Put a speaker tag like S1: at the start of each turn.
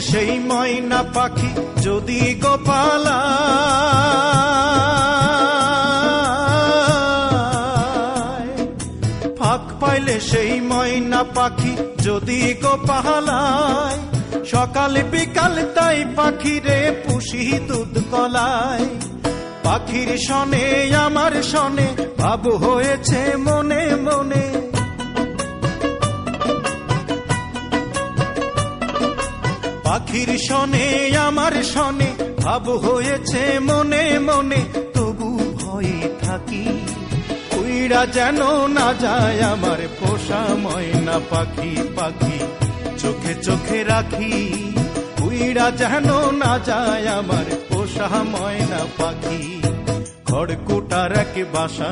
S1: সেই ময়না পাখি যদি গোপালা ফাঁক পাইলে সেই ময়না পাখি যদি গোপালায় সকাল বিকাল তাই পাখিরে পুষি দুধ কলায় পাখির শনে আমার শনে ভাব হয়েছে মনে মনে পাখির শনে আমার শনে ভাব হয়েছে মনে মনে তবু ভয়ে থাকি উইড়া যেন না যায় আমার পোষা ময়না পাখি পাখি চোখে চোখে রাখি উইড়া যেন না যায় আমার পোষা ময়না পাখি খড়কুটার এক বাসা